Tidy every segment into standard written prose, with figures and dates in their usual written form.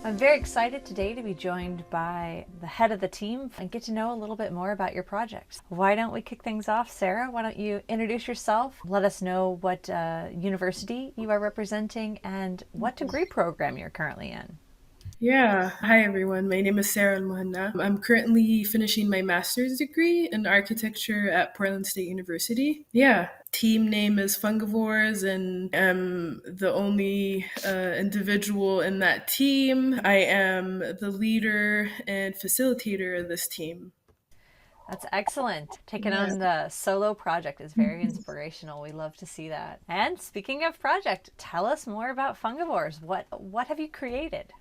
I'm very excited today to be joined by the head of the team and get to know a little bit more about your project. Why don't we kick things off, Sarah? Why don't you introduce yourself? Let us know what university you are representing and what degree program you're currently in. Yeah. Hi, everyone. My name is Sarah Almohanna. I'm currently finishing my master's degree in architecture at Portland State University. Yeah. Team name is Fungivores, and I'm the only individual in that team. I am the leader and facilitator of this team. That's excellent. Taking Yeah. on the solo project is very inspirational. We love to see that. And speaking of project, tell us more about Fungivores. What have you created?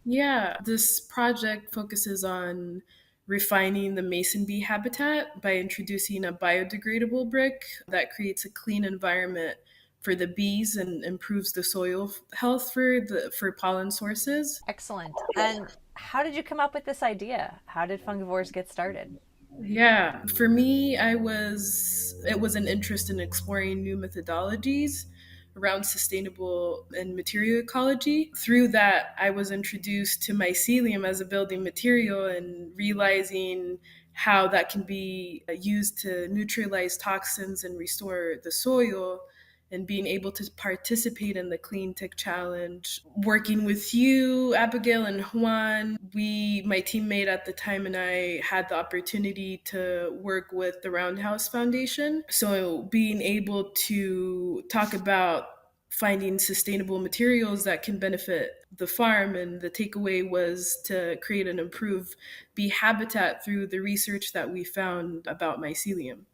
Yeah, this project focuses on refining the mason bee habitat by introducing a biodegradable brick that creates a clean environment for the bees and improves the soil health for pollen sources. Excellent. And how did you come up with this idea? How did Fungivores get started? Yeah, for me, it was an interest in exploring new methodologies around sustainable and material ecology. Through that, I was introduced to mycelium as a building material and realizing how that can be used to neutralize toxins and restore the soil, and being able to participate in the Clean Tech Challenge. Working with you, Abigail and Juan, my teammate at the time, and I had the opportunity to work with the Roundhouse Foundation. So being able to talk about finding sustainable materials that can benefit the farm, and the takeaway was to create an improved bee habitat through the research that we found about mycelium.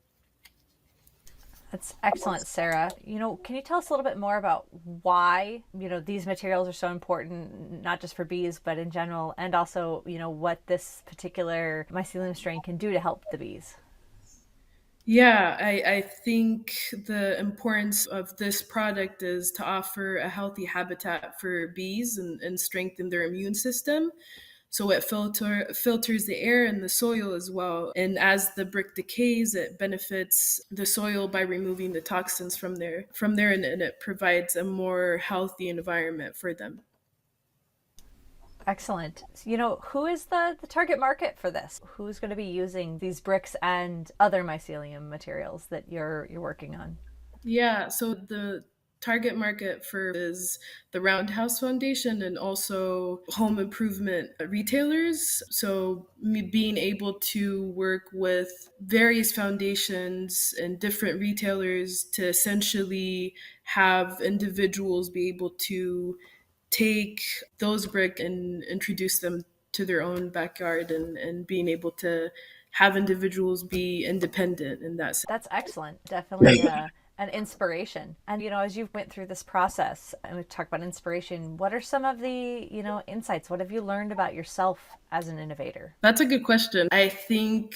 That's excellent, Sarah. Can you tell us a little bit more about why, these materials are so important, not just for bees, but in general, and also, what this particular mycelium strain can do to help the bees? Yeah, I think the importance of this product is to offer a healthy habitat for bees and strengthen their immune system. So it filters the air and the soil as well. And as the brick decays, it benefits the soil by removing the toxins from there, and it provides a more healthy environment for them. Excellent. Who is the target market for this? Who's going to be using these bricks and other mycelium materials that you're working on? Yeah, so the target market for is the Roundhouse Foundation and also home improvement retailers. So me being able to work with various foundations and different retailers to essentially have individuals be able to take those brick and introduce them to their own backyard, and being able to have individuals be independent in that sense. That's excellent. Definitely an inspiration. And as you went through this process, and we talked about inspiration, what are some of the insights? What have you learned about yourself as an innovator? That's a good question. I think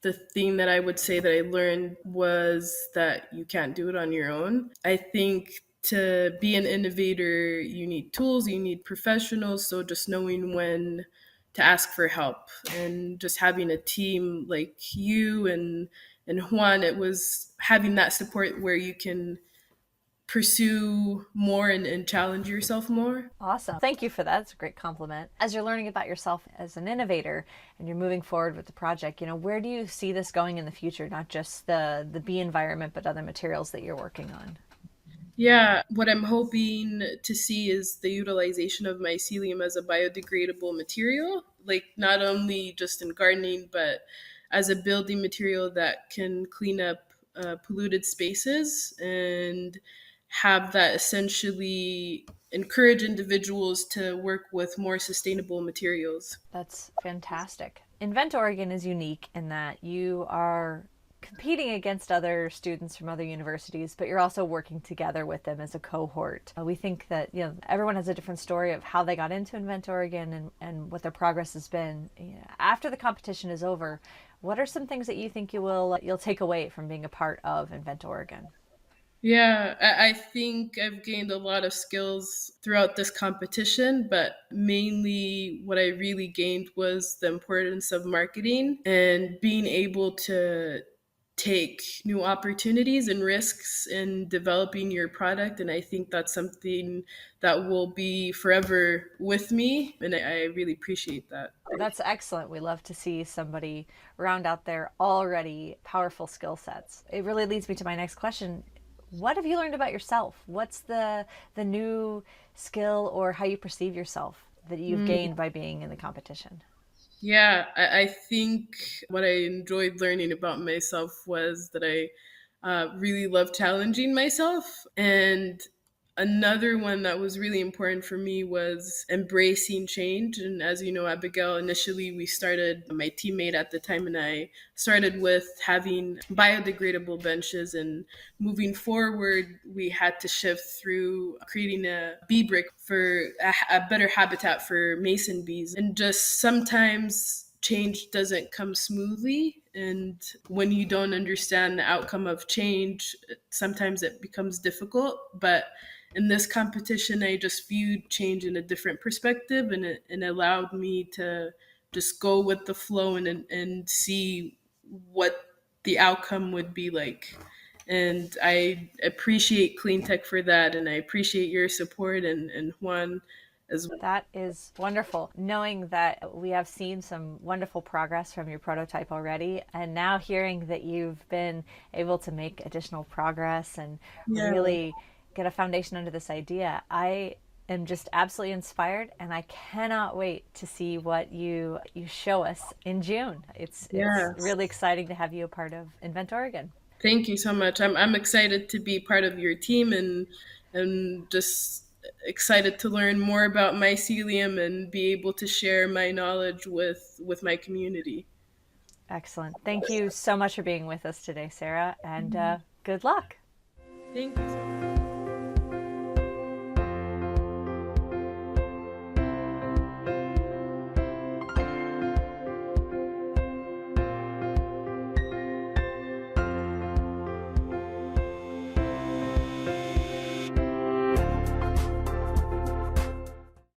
the thing that I would say that I learned was that you can't do it on your own. I think to be an innovator, you need tools, you need professionals. So just knowing when to ask for help, and just having a team like you and Juan, it was having that support where you can pursue more and challenge yourself more. Awesome. Thank you for that. It's a great compliment. As you're learning about yourself as an innovator and you're moving forward with the project, where do you see this going in the future? Not just the bee environment, but other materials that you're working on. Yeah, what I'm hoping to see is the utilization of mycelium as a biodegradable material, like not only just in gardening, but as a building material that can clean up polluted spaces, and have that essentially encourage individuals to work with more sustainable materials. That's fantastic. Invent Oregon is unique in that you are competing against other students from other universities, but you're also working together with them as a cohort. We think that everyone has a different story of how they got into Invent Oregon and what their progress has been. After the competition is over, what are some things that you think you'll take away from being a part of Invent Oregon? Yeah, I think I've gained a lot of skills throughout this competition, but mainly what I really gained was the importance of marketing and being able to take new opportunities and risks in developing your product. And I think that's something that will be forever with me. And I really appreciate that. That's excellent. We love to see somebody round out their already powerful skill sets. It really leads me to my next question. What have you learned about yourself? What's the new skill or how you perceive yourself that you've gained by being in the competition? Yeah, I think what I enjoyed learning about myself was that I really love challenging myself. And another one that was really important for me was embracing change. And as you know, Abigail, initially we started, my teammate at the time and I started with having biodegradable benches. And moving forward, we had to shift through creating a bee brick for a better habitat for mason bees. And just sometimes change doesn't come smoothly. And when you don't understand the outcome of change, sometimes it becomes difficult. But in this competition, I just viewed change in a different perspective, and it allowed me to just go with the flow and see what the outcome would be like. And I appreciate Clean Tech for that, and I appreciate your support and Juan as well. That is wonderful. Knowing that we have seen some wonderful progress from your prototype already, and now hearing that you've been able to make additional progress and Yeah. really get a foundation under this idea, I am just absolutely inspired, and I cannot wait to see what you show us in June. It's Yes. really exciting to have you a part of Invent Oregon. Thank you so much. I'm excited to be part of your team and just excited to learn more about mycelium and be able to share my knowledge with my community. Excellent. Thank you so much for being with us today, Sarah, and good luck. Thank you.